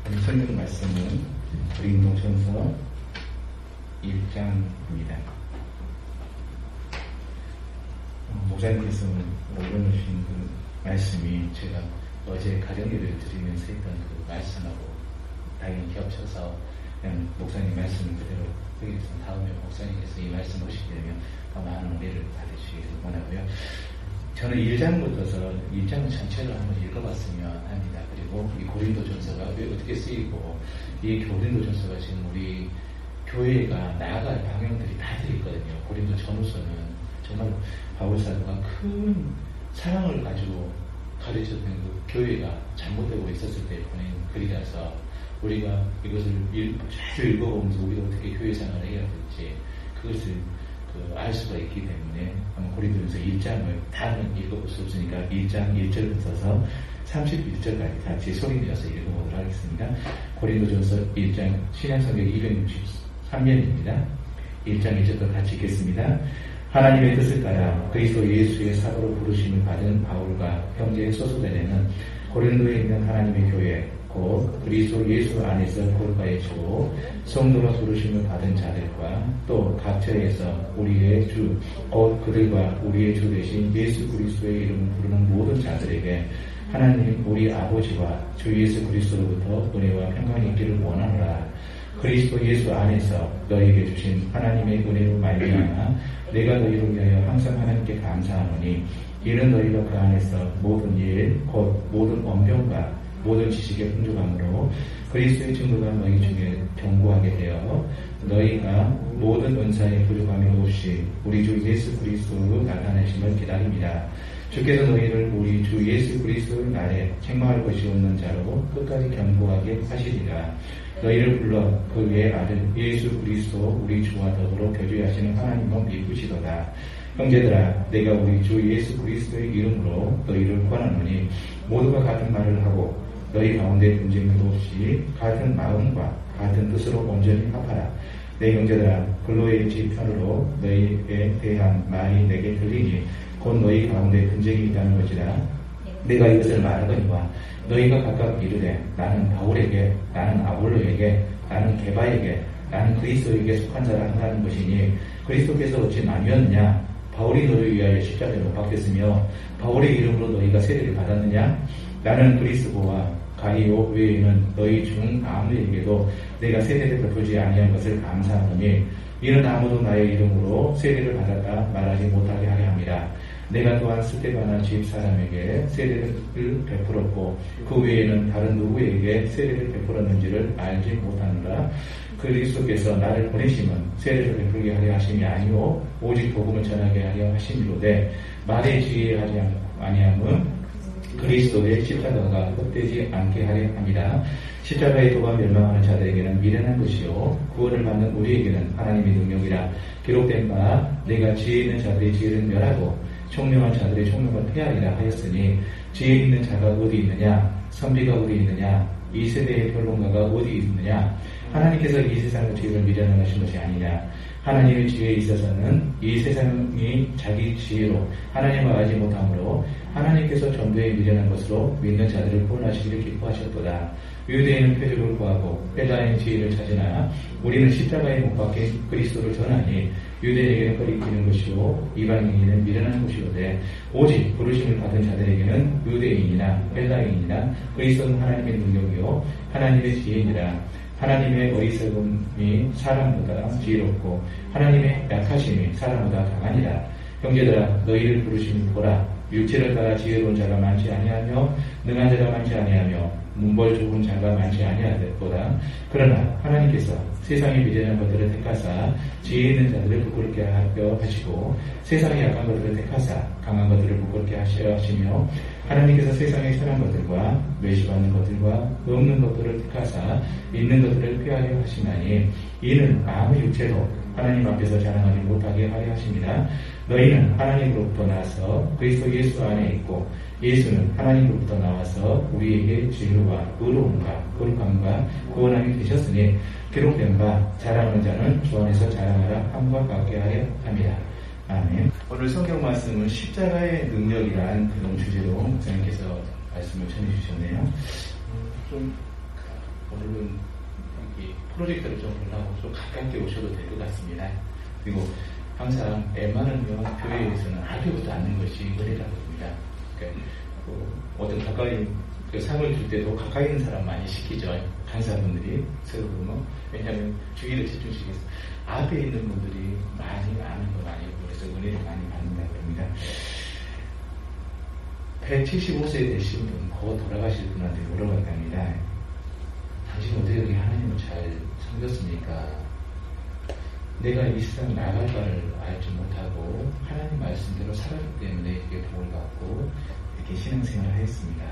오늘 성경 말씀은 고린도전서 1장입니다. 목사님께서 올려놓으신 그 말씀이 제가 어제 가정예배를 드리면서 했던 그 말씀하고 당연히 겹쳐서 그냥 목사님 말씀을 그대로 드리겠습니다. 다음에 목사님께서 이 말씀 오시게 되면 더 많은 은혜를 받으시기를 원하고요. 저는 1장부터서 1장 전체를 한번 읽어봤으면 합니다. 그리고 이 고린도전서가 왜 어떻게 쓰이고 이 고린도전서가 지금 우리 교회가 나아갈 방향들이 다들 있거든요. 고린도 전후서는 정말 바울사도가 큰 사랑을 가지고 가르쳤던 그 교회가 잘못되고 있었을 때 보낸 글이라서 우리가 이것을 자주 읽어보면서 우리가 어떻게 교회 생활을 해야 될지 그것을 알 수가 있기 때문에 한번 고린도전서 1장을 다는 읽어볼 수 없으니까 1장 1절부터 31절까지 같이 소리 내어서 읽어보도록 하겠습니다. 고린도전서 1장 신약성경 263면입니다. 1장 1절부터 같이 읽겠습니다. 하나님의 뜻을 따라 그리스도 예수의 사도로 부르심을 받은 바울과 형제 소소대네는 고린도에 있는 하나님의 교회 곧 그리스도 예수 안에서 거룩하게 주고 성도로 부르심을 받은 자들과 또 각처에서 우리의 주 곧 그들과 우리의 주 되신 예수 그리스도의 이름을 부르는 모든 자들에게 하나님 우리 아버지와 주 예수 그리스도로부터 은혜와 평강이 있기를 원하노라. 그리스도 예수 안에서 너희에게 주신 하나님의 은혜로 말미암아 내가 너희를 위하여 항상 하나님께 감사하노니 이는 너희가 그 안에서 모든 일 곧 모든 언변과 모든 지식의 풍족함으로 그리스도의 증거가 너희 중에 견고하게 되어 너희가 모든 은사의 부족함이 없이 우리 주 예수 그리스도로 나타내심을 기다립니다. 주께서 너희를 우리 주 예수 그리스도의 날에 책망할 것이 없는 자로 끝까지 견고하게 하시리라. 너희를 불러 그의 아들 예수 그리스도 우리 주와 더불어 교제하시는 하나님과 믿으시도다. 형제들아 내가 우리 주 예수 그리스도의 이름으로 너희를 권하노니 모두가 같은 말을 하고 너희 가운데 분쟁도 없이 같은 마음과 같은 뜻으로 온전히 합하라. 내 형제들아 글로의 집 편으로 너희에 대한 말이 내게 들리니 곧 너희 가운데 분쟁이 있다는 것이라. 내가 이것을 말하거니와 너희가 각각 이르되 나는 바울에게 나는 아볼로에게 나는 게바에게 나는 그리스도에게 속한 자라 한다는 것이니 그리스도께서 어찌 나뉘었느냐. 바울이 너를 위하여 십자가에 못 박혔으며 바울의 이름으로 너희가 세례를 받았느냐. 나는 그리스도와 가이오 외에는 너희 중 아무에게도 내가 세례를 베풀지 아니한 것을 감사하노니 이는 아무도 나의 이름으로 세례를 받았다 말하지 못하게 하려 함이라. 내가 또한 스데바나 집 사람에게 세례를 베풀었고 그 외에는 다른 누구에게 세례를 베풀었는지를 알지 못하느라. 그리스도께서 나를 보내심은 세례를 베풀게 하려 하심이 아니오 오직 복음을 전하게 하려 하심이로되 말에 지혜하지 아니함은 그리스도의 십자가가 헛되지 않게 하려 합니다. 십자가의 도가 멸망하는 자들에게는 미련한 것이요 구원을 받는 우리에게는 하나님의 능력이라. 기록된 바 내가 지혜 있는 자들의 지혜를 멸하고 총명한 자들의 총명을 폐하리라 하였으니 지혜 있는 자가 어디 있느냐 선비가 어디 있느냐 이 세대의 변론가가 어디 있느냐. 하나님께서 이 세상의 지혜를 미련하신 것이 아니냐. 하나님의 지혜에 있어서는 이 세상이 자기 지혜로 하나님을 알지 못하므로 하나님께서 전부에 미련한 것으로 믿는 자들을 구원하시기를 기뻐하셨도다. 유대인은 표적을 구하고 헬라인은 지혜를 찾으나 우리는 십자가에 못 박힌 그리스도를 전하니 유대인에게는 거리끼는 것이요 이방인에게는 미련한 것이로되 오직 부르심을 받은 자들에게는 유대인이나 헬라인이나 그리스도는 하나님의 능력이요 하나님의 지혜니라. 하나님의 어리석음이 사람보다 지혜롭고 하나님의 약하심이 사람보다 강하니라. 형제들아 너희를 부르심을 보라. 육체를 따라 지혜로운 자가 많지 아니하며 능한 자가 많지 아니하며 문벌 좋은 자가 많지 아니하였도다. 그러나 하나님께서 세상의 미련한 것들을 택하사 지혜 있는 자들을 부끄럽게 하려 하시고 세상의 약한 것들을 택하사 강한 것들을 부끄럽게 하시며 하나님께서 세상의 선한 것들과 멸시받는 것들과 없는 것들을 택하사 있는 것들을 폐하려 하시나니 이는 아무 육체도 하나님 앞에서 자랑하지 못하게 하려 하십니다. 너희는 하나님으로부터 나와서 그리스도 예수 안에 있고 예수는 하나님으로부터 나와서 우리에게 진리와 의로움과 거룩함과 구원함이 되셨으니 기록된 바 자랑하는 자는 주 안에서 자랑하라 함과 같게 하려 합니다. 아멘. 오늘 성경 말씀은 십자가의 능력이란 그런 주제로 목사님께서 말씀을 전해주셨네요. 좀 오늘은 여기 프로젝트를 좀 보려고 좀 가깝게 오셔도 될 것 같습니다. 그리고 항상 웬만하면 교회에서는 알려도 않는 것이 은혜라고 봅니다. 그러니까 어떤 가까이 그 상을 줄 때도 가까이 있는 사람 많이 시키죠. 간사분들이 서로 보면. 왜냐하면 주의를 집중시켜서 앞에 있는 분들이 많이 아는 거 많이 그래서 은혜를 많이 받는다고 합니다. 175세 되신 분, 곧 돌아가실 분한테 물어봤답니다. 당신 어떻게 그렇게 하나님을 잘 섬겼습니까? 내가 이 세상 나갈 바를 알지 못하고 하나님 말씀대로 살았기 때문에 이렇게 복을 받고 이렇게 신앙생활을 했습니다.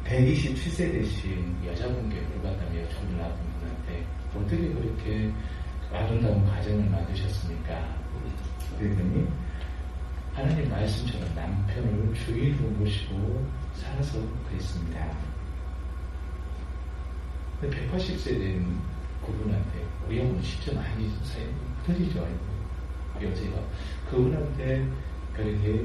127세 되신 여자분께 물어봤다며 저를 낳은 분한테 어떻게 그렇게 아름다운 가정을 만드셨습니까? 그랬더니 하나님 말씀처럼 남편을 주위로 모시고 살아서 그랬습니다. 180세 된 그분한테 우리하고는 진짜 많이 틀리죠. 여자가 그분한테 그렇게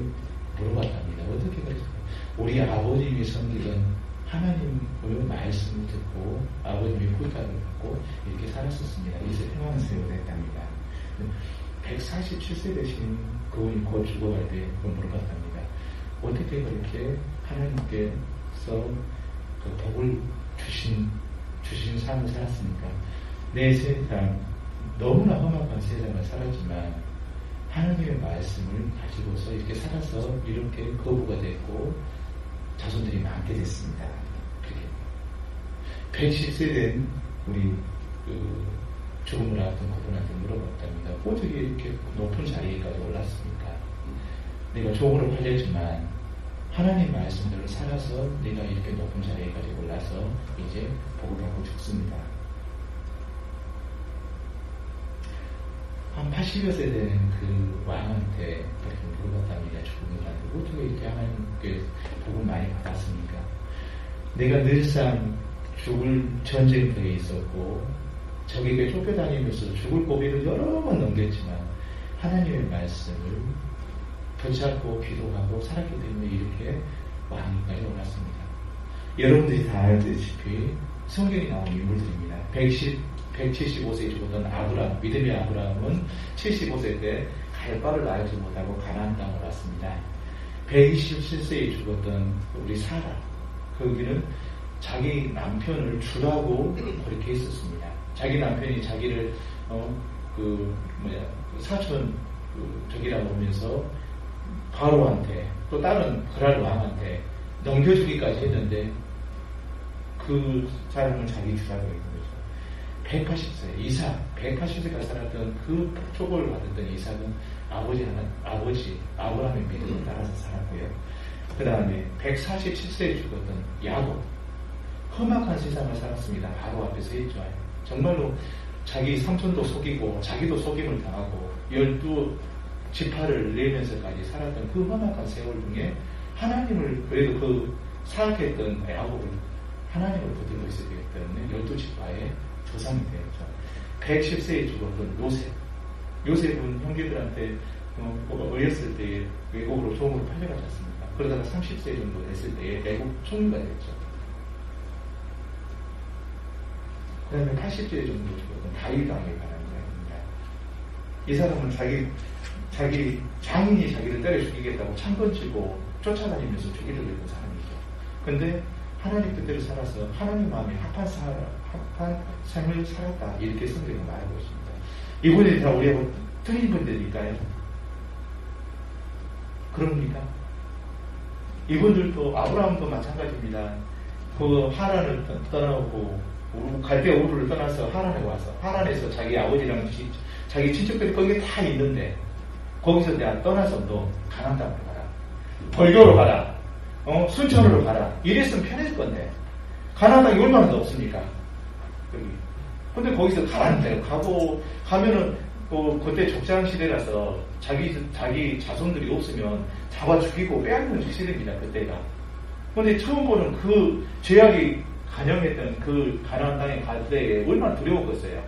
물어봤답니다. 어떻게 그랬어요? 우리 아버님이 섬기던 하나님의 말씀을 듣고 아버님의 부탁을 받고 이렇게 살았었습니다. 이제 평안한 세월을 했답니다. 147세 되신 그분이 곧 죽어갈 때 물어봤답니다. 어떻게 그렇게 하나님께서 그 복을 주신 삶을 살았습니까? 내 세상 너무나 험악한 세상을 살았지만 하나님의 말씀을 가지고서 이렇게 살아서 이렇게 거부가 됐고 자손들이 많게 됐습니다. 그게 110세 된 우리 죽음을 앞둔 그분한테 물어봤답니다. 어떻게 이렇게 높은 자리까지 올랐습니까? 내가 종으로 팔렸지만 하나님 말씀대로 살아서 내가 이렇게 높은 자리까지 올라서 이제 복을 받고 죽습니다. 한 80여 세 되는 그 왕한테 그렇게 물어봤답니다. 죽음한테 어떻게 이렇게 하나님께 복을 많이 받았습니까? 내가 늘상 죽을 전쟁터에 있었고 적에게 쫓겨다니면서 죽을 고비를 여러 번 넘겼지만 하나님의 말씀을 붙잡고 기도하고 살았기 때문에 이렇게 왕위까지 올랐습니다. 여러분들이 다 알다시피 성경에 나온 인물들입니다. 175세에 죽었던 아브라함, 믿음의 아브라함은 75세 때 갈 바를 알지 못하고 가나안 땅을 왔습니다. 127세에 죽었던 우리 사라, 거기는 자기 남편을 주라고 그렇게 했었습니다. 자기 남편이 자기를 사촌 저기라고 하면서 바로한테 또 다른 그랄 왕한테 넘겨주기까지 했는데 그 사람은 자기 주라고 했던 거죠. 180세 이삭, 180세까지 살았던 그 축복을 받았던 이삭은 아버지 아브라함의 믿음을 따라서 살았고요. 그 다음에 147세에 죽었던 야곱, 험악한 세상을 살았습니다. 바로 앞에 서 있죠. 정말로 자기 삼촌도 속이고 자기도 속임을 당하고 12지파를 내면서까지 살았던 그 험악한 세월 중에 하나님을 그래도 그 사악했던 야곱을 하나님을 붙들고 있었기 때문에 12지파의 조상이 되었죠. 110세에 죽었던 요셉은 형제들한테 어렸을 때 외국으로 종으로 팔려가지 않습니까? 그러다가 30세 정도 됐을 때에 외국 총리가 됐죠. 그 다음에 80세 정도 죽었던 다윗 왕에 관한 이야기입니다. 이 사람은 자기 장인이 자기를 때려 죽이겠다고 창건 치고 쫓아다니면서 죽이려고 했던 사람이죠. 근데 하나님 뜻대로 살아서 하나님 마음에 합한 삶을 살았다. 이렇게 성경은 말하고 있습니다. 이분들이 다 우리하고 틀린 분들일까요? 그럽니까? 이분들도 아브라함도 마찬가지입니다. 그 하란을 떠나고 갈대 우르를 떠나서 하란에 와서 하란에서 자기 아버지랑 자기 친척들이 거기에 다 있는데 거기서 내가 떠나서 너 가나안 땅으로 가라. 벌교로 가라. 순천으로 가라. 이랬으면 편했을 건데 가나안 땅이 얼마나 더 없습니까? 여기. 근데 거기서 가라는데 가면은 그때 적장 시대라서 자기 자손들이 없으면 잡아 죽이고 빼앗는 시대입니다. 그때가. 근데 처음 보는 그 죄악이 간영했던 그 가나안 땅에 갈 때에 얼마나 두려웠겠어요.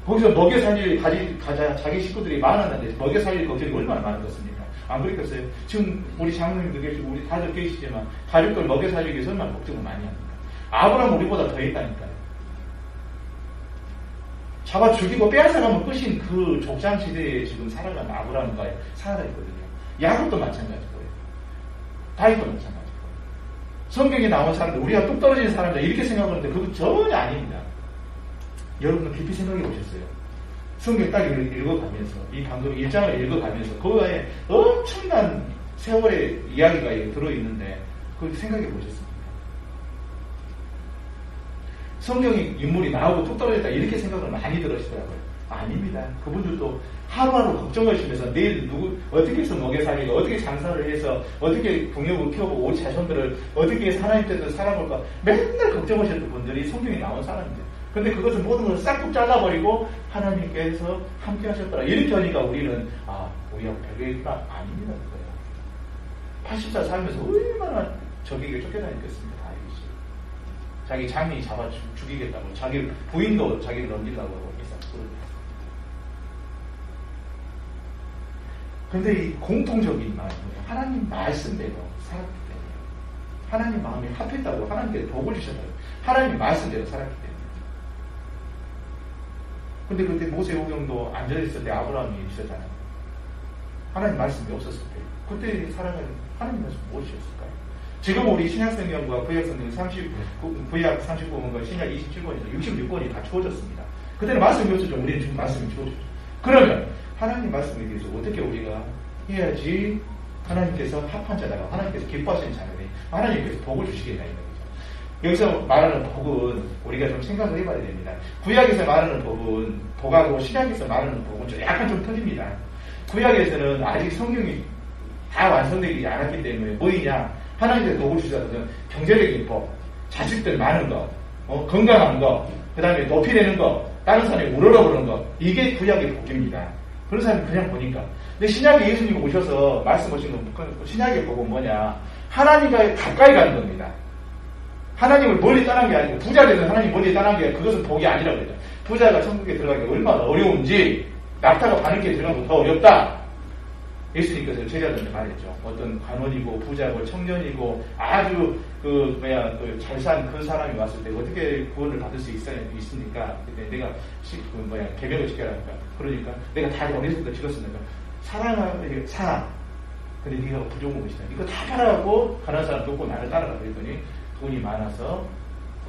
거기서 먹여 살릴 자기 식구들이 많았는데 먹여 살릴 걱정이 얼마나 많았겠습니까? 안 그랬겠어요? 지금 우리 장로님도 계시고 우리 다들 계시지만 가족들 먹여 살리기 위해서 얼마나 걱정을 많이 합니다. 아브라함 우리보다 더 했다니까요. 잡아 죽이고 빼앗아가면 끝인 그 족장 시대에 지금 살아간 아브라함과 사라가 있거든요. 야곱도 마찬가지고요. 다윗도 마찬가지고. 성경에 나온 사람들, 우리가 뚝 떨어지는 사람들 이렇게 생각하는데 그거 전혀 아닙니다. 여러분은 깊이 생각해 보셨어요? 성경 딱 읽어가면서, 이 방금 1장을 읽어가면서 그 안에 엄청난 세월의 이야기가 들어있는데 그걸 생각해 보셨습니까? 성경의 인물이 나오고 뚝 떨어졌다 이렇게 생각을 많이 들으시더라고요. 아닙니다. 그분들도 하루하루 걱정하시면서 내일 어떻게 해서 먹여 살리고 어떻게 장사를 해서 어떻게 동역을 키우고 우리 자손들을 어떻게 해서 하나님 뜻대로 살아볼까 맨날 걱정하셨던 분들이 성경에 나온 사람인데 근데 그것을 모든 것을 싹둑 잘라버리고 하나님께서 함께 하셨더라 이렇게 하니까 우리는 우리하고 별개가 아닙니다. 그거예요. 80살 살면서 얼마나 적에게 쫓겨다녔겠습니까? 자기 장인이 잡아 죽이겠다고 자기 부인도 자기를 넘기려고 하고 있었거든요. 근데 이 공통적인 말은 하나님 말씀대로 살았기 때문에 하나님 마음이 합했다고 하나님께 복을 주셨다고 하나님 말씀대로 살았기 때문에 근데 그때 모세 오경도 앉아있을 때 아브라함이 있었잖아요. 하나님 말씀이 없었을 때 그때 살아가는 하나님 말씀 무엇이었을까요? 지금 우리 신약성경과 구약성경 구약 39권과 신약 27권에서 66권이 다 주어졌습니다. 그때는 말씀이 없었죠. 우리는 지금 말씀이 주어졌죠. 그러면 하나님 말씀에 대해서 어떻게 우리가 해야지 하나님께서 합한 자다가 하나님께서 기뻐하시는 자들이 하나님께서 복을 주시겠냐 이거죠. 여기서 말하는 복은 우리가 좀 생각을 해봐야 됩니다. 구약에서 말하는 복은 복하고 신약에서 말하는 복은 좀 약간 좀 틀립니다. 구약에서는 아직 성경이 다 완성되지 않았기 때문에 뭐이냐 하나님께서 복을 주시다는 경제적인 복, 자식들 많은 거, 건강한 거, 그 다음에 높이 되는 거, 다른 사람이 우러러 보는 거 이게 구약의 복입니다. 그런 사람이 그냥 보니까. 근데 신약에 예수님 오셔서 말씀하신 건 신약의 복은 뭐냐? 하나님과 가까이 가는 겁니다. 하나님을 멀리 떠난 게 아니고 부자 되는 하나님 멀리 떠난 게 그것은 복이 아니라고 그러죠. 부자가 천국에 들어가기 얼마나 어려운지 낙타가 바늘기에 들어가면 더 어렵다. 예수님께서 제자들한테 말했죠. 어떤 관원이고 부자고 청년이고 아주 잘 산 그 사람이 왔을 때 어떻게 구원을 받을 수 있습니까? 그때 내가 계명을 지켜라니까. 그러니까 내가 다리 어렸을 때 찍었으니까 사랑하는 사. 근데 네가 부족한 것이다. 이거 다 팔아갖고 가난한 사람 돕고 나를 따라가 그랬더니 돈이 많아서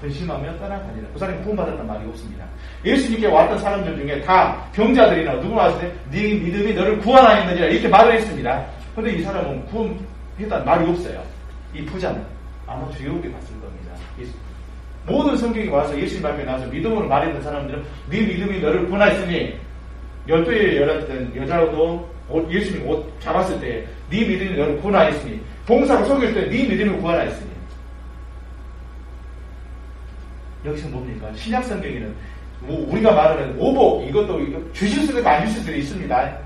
근심하며 떠나가니라. 그 사람이 구원받았단 말이 없습니다. 예수님께 왔던 사람들 중에 다 병자들이나 누구 왔을 때 네 믿음이 너를 구원하였느니라 이렇게 말을 했습니다. 그런데 이 사람은 구원했다는 말이 없어요. 이 부자는 아마 두려움에 갔을 겁니다. 모든 성경이 와서 예수님 앞에 나와서 믿음으로 말했던 사람들은 네 믿음이 너를 구원하였으니 12의 여자였던 여자도 예수님 옷 잡았을 때 네 믿음이 너를 구원하였으니 봉사로 속일 때 네 믿음을 구원하였으니 여기서 뭡니까? 신약 성경에는 우리가 말하는 오복 이것도 주실 수도 있고 안 주실 수도 있습니다.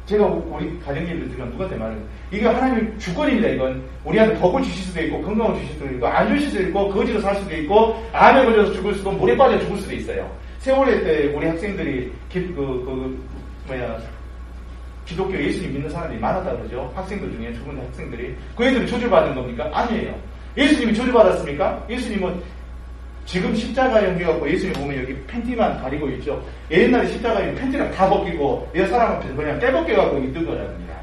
제가 우리 가정일을 들으면 누구한테 말해요? 이게 하나님의 주권입니다. 이건 우리한테 복을 주실 수도 있고 건강을 주실 수도 있고 안 주실 수도 있고 거지로 살 수도 있고 암에 걸려서 죽을 수도 있고 물에 빠져 죽을 수도 있어요. 세월의 때 우리 학생들이 기독교 예수님 믿는 사람들이 많았다 그러죠. 학생들 중에 죽은 학생들이 그 애들이 저주받은 겁니까? 아니에요. 예수님이 저주받았습니까? 예수님은 지금 십자가에 옮겨갖고 예수님 보면 여기 팬티만 가리고 있죠. 옛날에 십자가에 팬티가 다 벗기고 여 사람 앞에서 그냥 떼벗겨갖고 있던 거랍니다.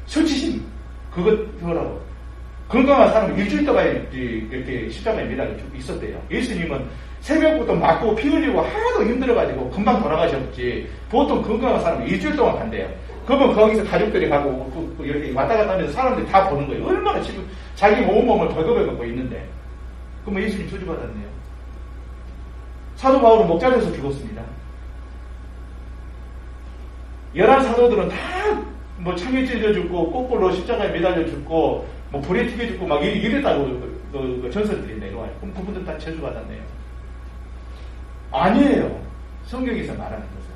수치심 그거라고. 건강한 사람은 일주일 동안 이렇게 십자가에 매달려 있었대요. 예수님은 새벽부터 맞고 피 흘리고 하나도 힘들어가지고 금방 돌아가셨지. 보통 건강한 사람은 일주일 동안 간대요. 그러면 거기서 가족들이 가고 이렇게 왔다 갔다 하면서 사람들이 다 보는 거예요. 얼마나 지금 자기 온몸을 벌거벗고 있는데. 그러면 예수님 저주받았네요. 사도 바울은 목자에서 죽었습니다. 11사도들은 다 창에 찢어 죽고 거꾸로 십자가에 매달려 죽고 불에 튀겨 죽고 막 이랬다고 전설들이 내려와요. 그럼 그분들 다 저주받았네요. 아니에요. 성경에서 말하는 것은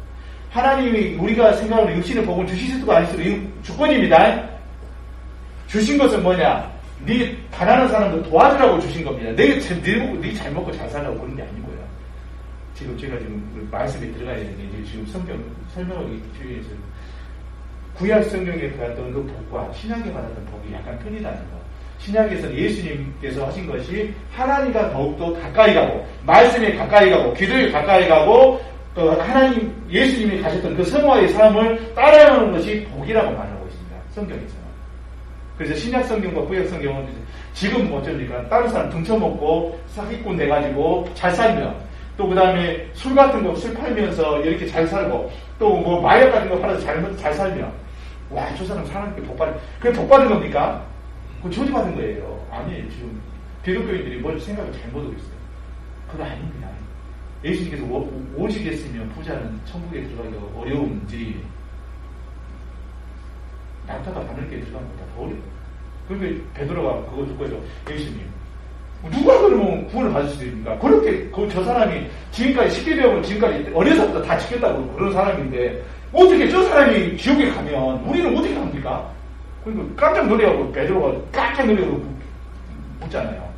하나님이 우리가 생각하는 육신의 복을 주실 수도 아닐 수도 주권입니다. 주신 것은 뭐냐? 네 가난한 사람들 도와주라고 주신 겁니다. 네 잘 먹고 잘 살라고 그런 게 아니고요. 지금 제가 지금 말씀에 들어가야 되는데 이제 지금 성경 설명하기 위해서 구약 성경에 받았던 그 복과 신약에 받았던 복이 약간 틀리다는 거. 신약에서는 예수님께서 하신 것이 하나님과 더욱더 가까이 가고 말씀에 가까이 가고 기도에 가까이 가고 또 하나님 예수님이 가셨던 그 성화의 삶을 따라하는 것이 복이라고 말하고 있습니다. 성경에서는. 그래서 신약 성경과 구약 성경은 지금 어쩌니까 다른 사람 등쳐먹고 사기꾼 돼가지고 잘 살면 또 그 다음에 술 같은 거 술 팔면서 이렇게 잘 살고 또 뭐 마약 같은 거 팔아서 잘 살면 와 저 사람 하나님께 복 받은 그게 복 받은 겁니까? 그건 저주 받은 거예요. 아니에요. 지금 기독교인들이 뭘 생각을 잘못하고 있어요. 그거 아닙니다. 예수님께서 오직 했으면 부자는 천국에 들어가기가 어려운지 낙타가 바늘게 들어가는 것보다 더 어려워요. 그러니까 베드로가 그거 듣고 해서 예수님 누가 그러면 구원을 받을 수 있습니까? 그렇게 저 사람이 지금까지 쉽게 배우고 지금까지 어려서부터 다 지켰다고 그런 사람인데 어떻게 저 사람이 지옥에 가면 우리는 어떻게 합니까? 그러니까 깜짝 놀래가고 베드로가 깜짝 놀래가고 묻잖아요.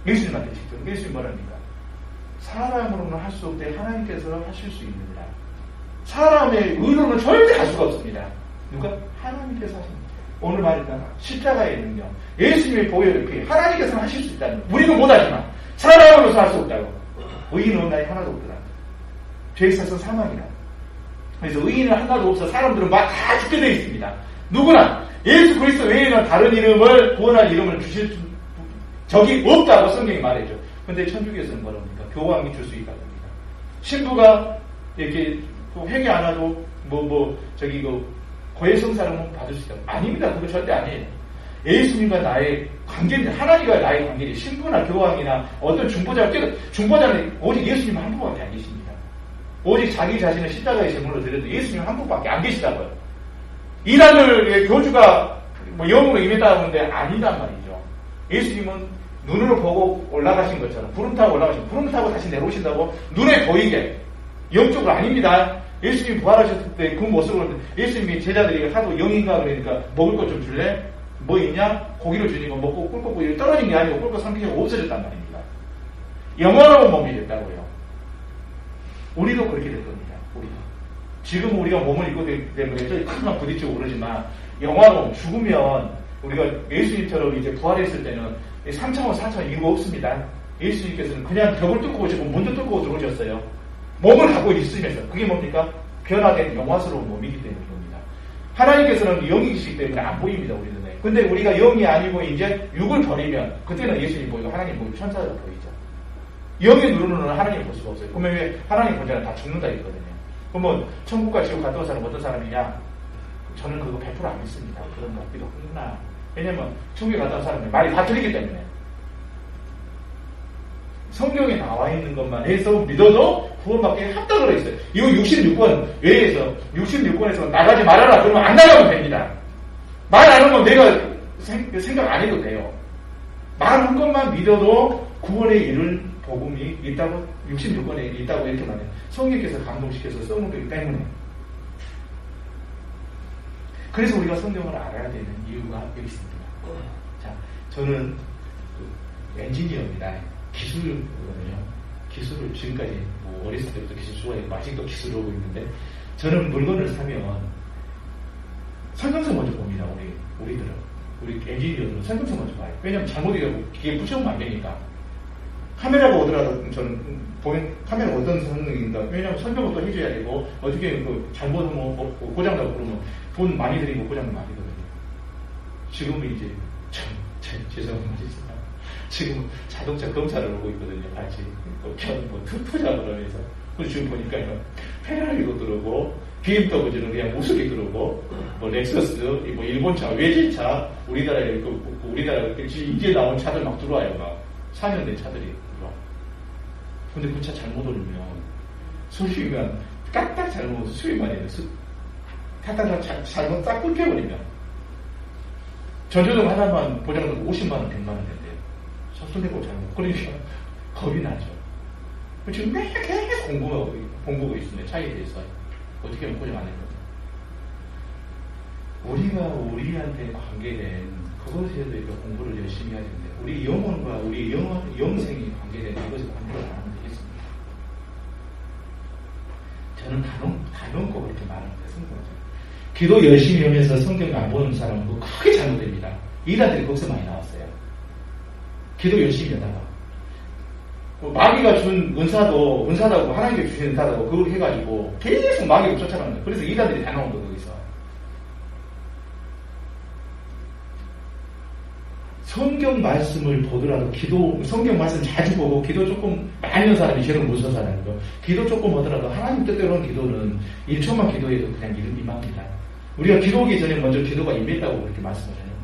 예수님한테 직접. 예수님 뭐랍니까? 사람으로는 할 수 없되 하나님께서 하실 수 있느니라. 사람의 의로는 절대 할 수가 없습니다. 누가? 하나님께서 하십니다. 오늘 말했잖아. 십자가의 능력. 예수님의 보혈의 피. 하나님께서는 하실 수 있다는 거. 우리는 못하지만 사람으로서 할 수 없다고. 의인은 나에 하나도 없더라. 죄 있어서 사망이라. 그래서 의인은 하나도 없어 사람들은 막 다 죽게 되어 있습니다. 누구나 예수 그리스도 외에는 다른 이름을 구원할 이름을 주실 적이 없다고 성경이 말해줘. 근데 천주교에서는 뭐랍니까? 교황이 줄 수 있다고 합니다. 신부가 이렇게 회개 안 하고 고해성사를 받을 수 있다고. 아닙니다. 그거 절대 아니에요. 예수님과 나의 관계입니다. 하나님과 나의 관계지. 신부나 교황이나 어떤 중보자는 오직 예수님 한 분밖에 안 계십니다. 오직 자기 자신을 십자가의 제물로 드려도 예수님 한 분밖에 안 계시다고요. 이단을 교주가 영으로 임했다고 하는데 아니란 말이죠. 예수님은 눈으로 보고 올라가신 것처럼 구름 타고 다시 내려오신다고 눈에 보이게 영적으로 아닙니다. 예수님이 부활하셨을 때 그 모습으로 예수님이 제자들이 하도 영인가 그러니까 먹을 것 좀 줄래? 뭐 있냐? 고기를 주니까 먹고 꿀꺽 떨어진 게 아니고 꿀꺽 삼키고 없어졌단 말입니다. 영원한 몸이 됐다고요. 우리도 그렇게 될 겁니다. 지금 우리가 몸을 입고 때문에 저기 큰만 부딪히고 그러지만 영화로 죽으면 우리가 예수님처럼 이제 부활했을 때는 3차원 4차원 이유가 없습니다. 예수님께서는 그냥 벽을 뚫고 오시고 문도 뚫고 들어오셨어요. 몸을 갖고 있으면서 그게 뭡니까? 변화된 영화스러운 몸이기 때문입니다. 하나님께서는 영이시기 때문에 안 보입니다. 우리 눈에. 근데 우리가 영이 아니고 이제 육을 버리면 그때는 예수님 보이고 하나님 보이고 천사가 보이죠. 영의 눈으로는 하나님 볼 수가 없어요. 그러면 왜 하나님 본 자는 다 죽는다 했거든요. 그러면 천국과 지옥 갔다 온 사람은 어떤 사람이냐? 저는 그거 100% 안 믿습니다. 그런 거 믿어 끝나. 왜냐면 천국에 갔다 온 사람은 말이 다 틀리기 때문에. 성경에 나와 있는 것만 해서 믿어도 구원받기 합다 들어있어요. 이거 66권 외에서 66권에서 나가지 말아라 그러면 안 나가면 됩니다. 말 안 하면 내가 생각 안 해도 돼요. 말한 것만 믿어도 구원에 이를 복음이 있다고 66권에 있다고 이렇게 말해요. 성령께서 감동시켜서 써놓은 거기 때문에. 그래서 우리가 성경을 알아야 되는 이유가 여기 있습니다. 자, 저는 엔지니어입니다. 기술이거든요. 기술을 지금까지 어렸을 때부터 기술 좋아했고 아직도 기술을 하고 있는데 저는 물건을 사면 설명서 먼저 봅니다. 우리들은 우리 엔지니어들은 설명서 먼저 봐요. 왜냐면 잘못이라고 기계 붙여오면 안 되니까. 카메라가 오더라도 저는 카메라가 어떤 성능인가. 왜냐면 설명을 또 해줘야 되고 어떻게 잘못하면 고장나고 그러면 돈 많이 들이고 고장나면 안 되거든요. 지금은 이제 죄송합니다. 지금 자동차 검사를 하고 있거든요. 같이 투자 그러면서. 그래서 지금 보니까요. 페라리도 들어오고 BMW는 그냥 우습게 들어오고 렉서스, 일본차, 외제차, 우리나라에 이제 나온 차들 막 들어와요. 막 4년 된 차들이 들어와. 근데 그 차 잘못 올리면 수리면 딱딱 잘못 수리만 해요. 딱딱 잘못 딱 끊겨버리면 전조등 하나만 보장해도 50만원, 100만원 된대요. 손대고 잘못. 그러니까 겁이 나죠. 지금 매일 계속 공부하고 있습니다. 차에 대해서. 어떻게 하면 고정 안 했거든요. 우리가 우리한테 관계된 그것에 대해서 공부를 열심히 해야 되는데 우리 영혼과 우리 영생이 관계된 이것을 공부를 안 하면 되겠습니다. 저는 단언코 그렇게 말합니다. 성경을. 기도 열심히 하면서 성경을 안 보는 사람은 크게 잘못됩니다. 이단들이 거기서 많이 나왔어요. 기도 열심히 하다가 마귀가 준 은사다고 하나님께 주신 은사다고 그걸 해가지고 계속 마귀를 쫓아가는 거예요. 그래서 이단들이 다 나온 거예요. 거기서 성경 말씀을 보더라도 성경 말씀 자주 보고 기도 조금 많이 하는 사람이 제일 무서운 사람이고, 기도 조금 하더라도 하나님 뜻대로 하는 기도는 1초만 기도해도 그냥 임합니다. 우리가 기도하기 전에 먼저 기도가 임했다고 그렇게 말씀하잖아요.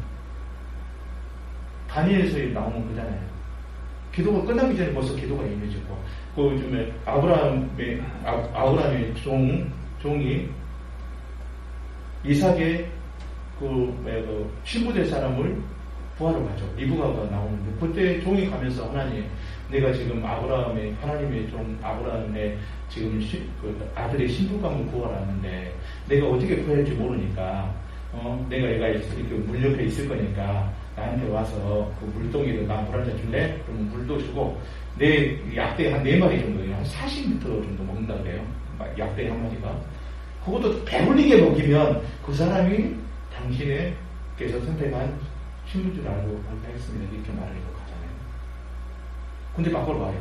다니엘서에 나오면 그잖아요. 기도가 끝나기 전에 벌써 기도가 임해지고, 그 요즘에 아브라함의 종이 이삭의 신부될 사람을 구하러 가죠. 리브가가 나오는데, 그때 종이 가면서 하나님, 내가 지금 하나님의 종 아브라함의 지금 아들의 신부감을 구하러 왔는데, 내가 어떻게 구할지 모르니까, 내가 얘가 이렇게 물 옆에 있을 거니까, 나한테 와서 그 물동이를 나 물 한 잔 줄래? 그러면 물도 주고, 내 약대 한 4마리 정도예요. 한 40m 정도 먹는다 그래요. 약대 한 마리가. 그것도 배불리게 먹이면 그 사람이 당신께서 선택한 신부인 줄 알고 하겠습니다. 이렇게 말을 해서 가잖아요. 근데 밖으로 와요.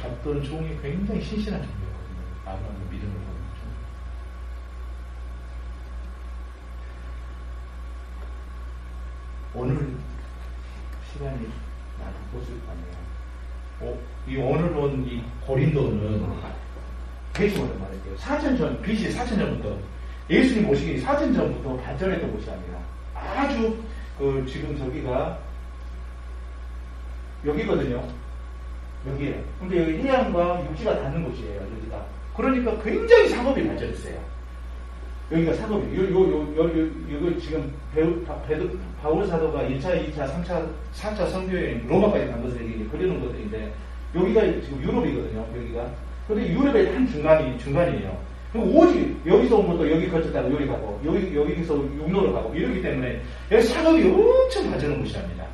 갔던 종이 굉장히 신실한 종이었거든요. 아브라함의 믿음을 보는 종. 오늘 시간이 많이 바꿨을 거 아니에요. 이 오늘 온 이 고린도는 대충으로 말할게요. BC 4,000년부터 예수님 오시기 4천 전부터 발전했던 곳이 아니라 아주 지금 저기가 여기거든요. 여기에. 근데 여기 해양과 육지가 닿는 곳이에요. 여기가. 그러니까 굉장히 상업이 발전했어요. 여기가 상업이. 여기 지금 바울 사도가 1차, 2차, 3차, 4차 선교여행 로마까지 간 것을 그리는 것들인데 여기가 지금 유럽이거든요. 여기가. 근데 유럽의 한 중간이에요. 오직 여기서 온 것도 여기 거쳤다가 여기 가고 여기서 육로를 가고 이러기 때문에 여기 상업이 엄청 발전한 곳이랍니다.